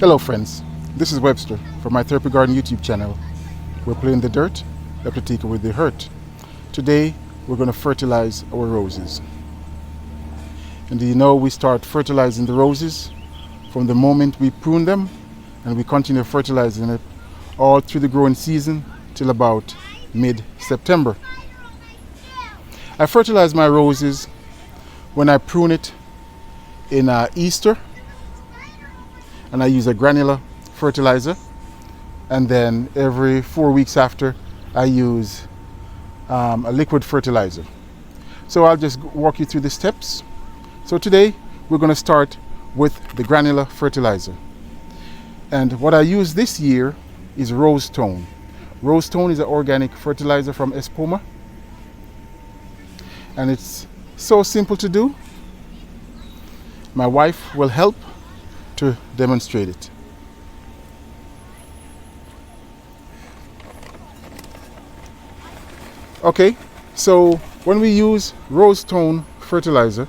Hello friends, this is Webster from my Therapy Garden YouTube channel. We're playing the dirt, let us take away the hurt. Today we're going to fertilize our roses. And do you know we start fertilizing the roses from the moment we prune them, and we continue fertilizing it all through the growing season till about mid-September. I fertilize my roses when I prune it in Easter, and I use a granular fertilizer, and then every 4 weeks after I use a liquid fertilizer. So I'll just walk you through the steps. So today we're going to start with the granular fertilizer, and what I use this year is Rose Tone. Rose Tone is an organic fertilizer from Espoma, and it's so simple to do. My wife will help to demonstrate it. Okay, so when we use Rose Tone fertilizer,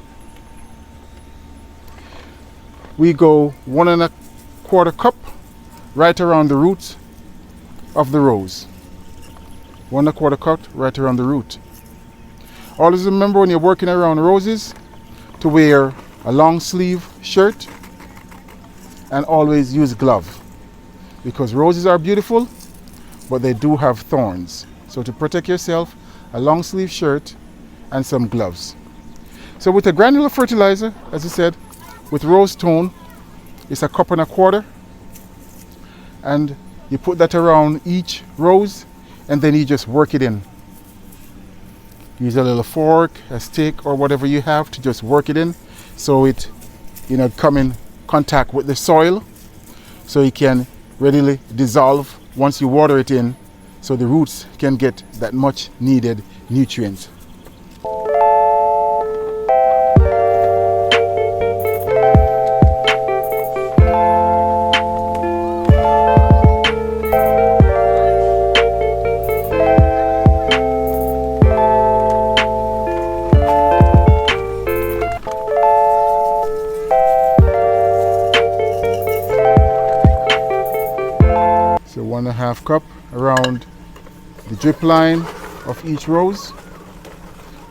we go 1¼ cup right around the root of the rose. 1¼ cup right around the root. Always remember when you're working around roses to wear a long sleeve shirt, and always use glove, because roses are beautiful but they do have thorns. So to protect yourself, a long sleeve shirt and some gloves. So with a granular fertilizer, as I said, with Rose Tone, it's 1¼ cup, and you put that around each rose, and then you just work it in. Use a little fork, a stick, or whatever you have to just work it in, so it come in contact with the soil, so it can readily dissolve once you water it in, so the roots can get that much needed nutrients. So 1½ cup around the drip line of each rose,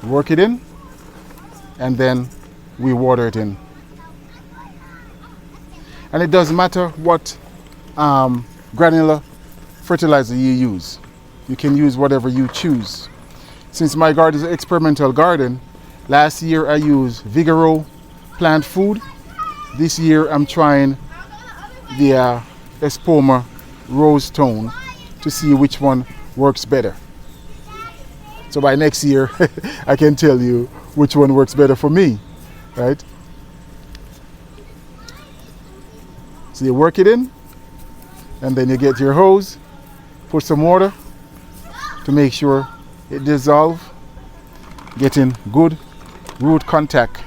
work it in, and then we water it in. And it doesn't matter what granular fertilizer you use. You can use whatever you choose. Since my garden is an experimental garden, last year I used Vigoro plant food. This year I'm trying the Espoma Rose Tone to see which one works better. So by next year I can tell you which one works better for me, right? So you work it in, and then you get your hose, put some water to make sure it dissolves, getting good root contact.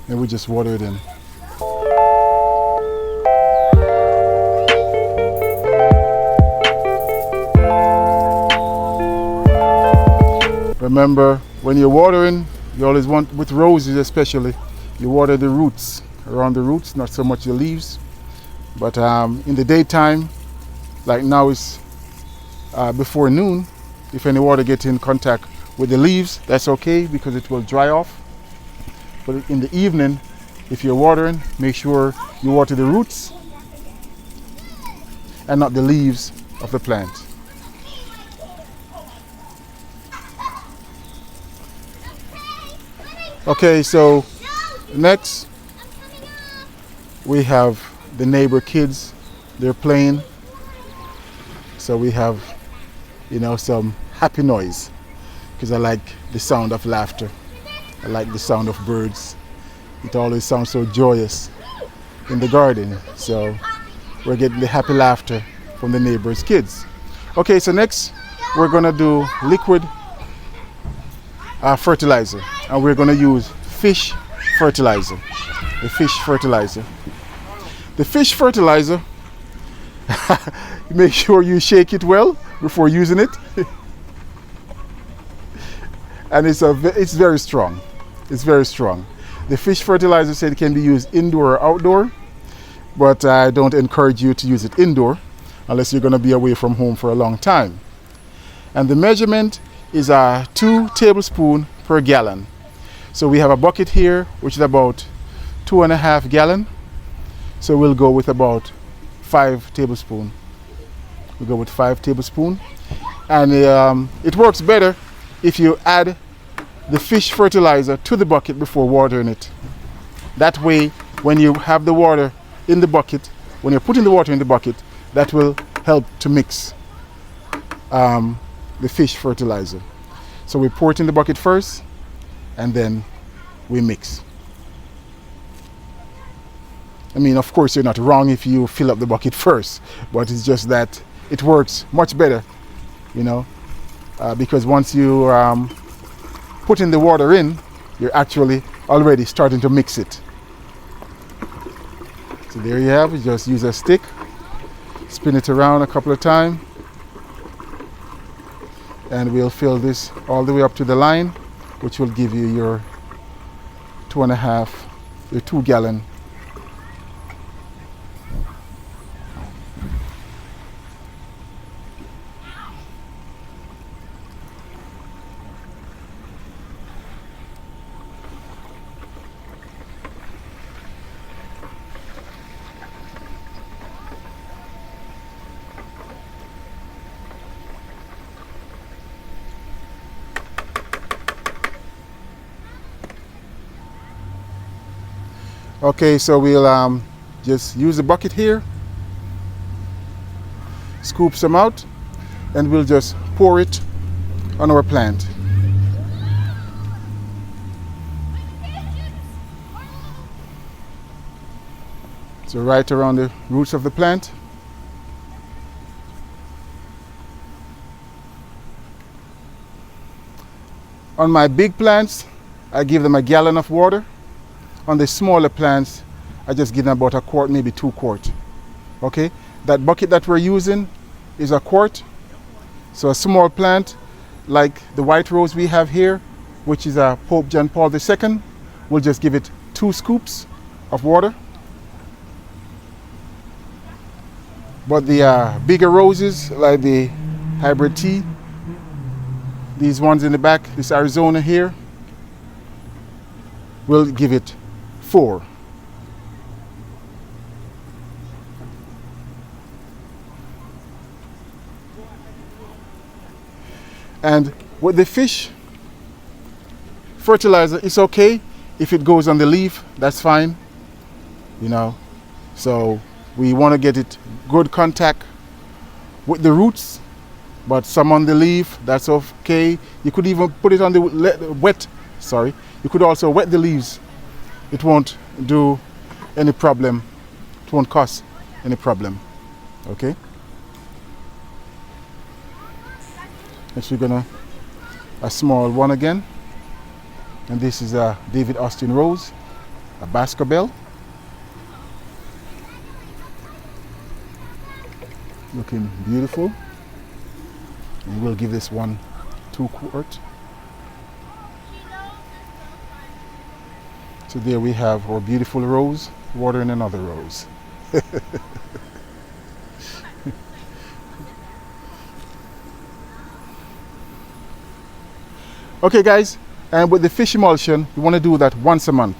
And we just water it in. Remember, when you're watering, you always want, with roses especially, you water the roots, around the roots, not so much the leaves. But in the daytime, like now it's before noon, if any water gets in contact with the leaves, that's okay, because it will dry off. But in the evening, if you're watering, make sure you water the roots and not the leaves of the plant. Okay, so next we have the neighbor kids. They're playing, so we have some happy noise, because I like the sound of laughter. I like the sound of birds. It always sounds so joyous in the garden. So we're getting the happy laughter from the neighbors' kids. Okay, so next we're gonna do liquid fertilizer, and we're going to use fish fertilizer. the fish fertilizer. The fish fertilizer, make sure you shake it well before using it. And it's very strong. It's very strong. The fish fertilizer said it can be used indoor or outdoor, but I don't encourage you to use it indoor unless you're going to be away from home for a long time. And the measurement is 2 tablespoons per gallon. So we have a bucket here which is about 2.5 gallons. So we'll go with about 5 tablespoons. We'll go with 5 tablespoons. And it works better if you add the fish fertilizer to the bucket before watering it. That way, when you have the water in the bucket, when you're putting the water in the bucket, that will help to mix the fish fertilizer. So we pour it in the bucket first, and then we mix. I mean, of course, you're not wrong if you fill up the bucket first, but it's just that it works much better, you know, because once you putting the water in, you're actually already starting to mix it. So there you have it. Just use a stick, spin it around a couple of times, and we'll fill this all the way up to the line, which will give you your 2 gallon. Okay, so we'll just use the bucket here, scoop some out, and we'll just pour it on our plant. So right around the roots of the plant. On my big plants, I give them a gallon of water. On the smaller plants, I just give them about 1 quart, maybe 2 quarts. Okay, that bucket that we're using is 1 quart. So a small plant like the white rose we have here, which is a Pope John Paul II, we'll just give it 2 scoops of water. But the bigger roses, like the hybrid tea, these ones in the back, this Arizona here, we'll give it 4. And with the fish fertilizer, it's okay if it goes on the leaf, that's fine, you know. So we want to get it good contact with the roots, but some on the leaf, that's okay. You could even put it on the wet, sorry. You could also wet the leaves. It won't do any problem. It won't cause any problem. Okay? Next we're gonna a small one again. And this is a David Austin rose, a Baskerville. Looking beautiful. And we'll give this one 2 quarts. So there we have our beautiful rose watering another rose. Okay guys, and with the fish emulsion, you want to do that once a month.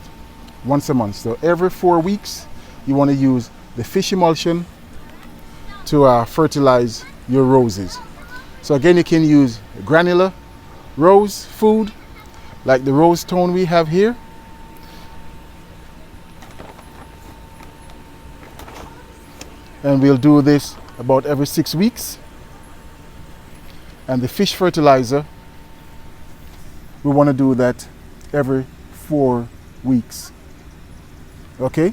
Once a month. So every 4 weeks, you want to use the fish emulsion to fertilize your roses. So again, you can use granular rose food, like the rose tone we have here. And we'll do this about every 6 weeks. And the fish fertilizer, we want to do that every 4 weeks. Okay?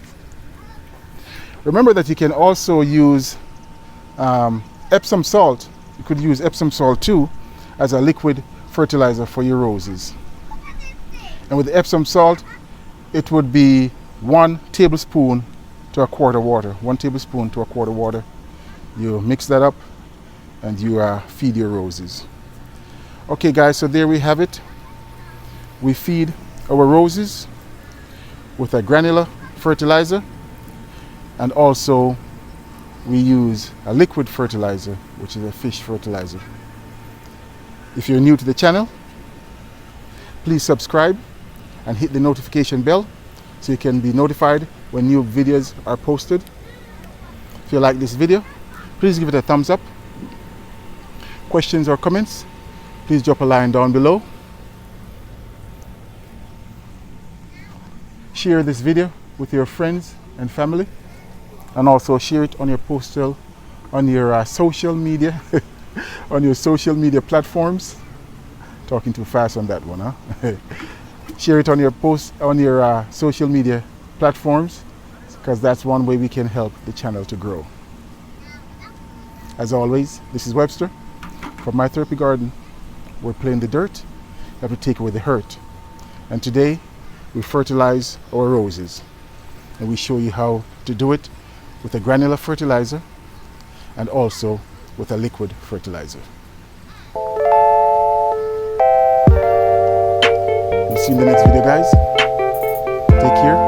Remember that you can also use Epsom salt. You could use Epsom salt too as a liquid fertilizer for your roses. And with the Epsom salt, it would be 1 tablespoon to a quart of water. 1 tablespoon to a quart of water. You mix that up and you feed your roses. Okay guys, so there we have it. We feed our roses with a granular fertilizer, and also we use a liquid fertilizer, which is a fish fertilizer. If you're new to the channel, please subscribe and hit the notification bell so you can be notified when new videos are posted. If you like this video, please give it a thumbs up. Questions or comments, please drop a line down below. Share this video with your friends and family, and also share it on your postal, on your social media, on your social media platforms. Talking too fast on that one, huh? Share it on your social media platforms, because that's one way we can help the channel to grow. As always, this is Webster from My Therapy Garden. We're playing the dirt, you have to take away the hurt. And today we fertilize our roses, and we show you how to do it with a granular fertilizer and also with a liquid fertilizer. We'll see you in the next video, guys. Take care.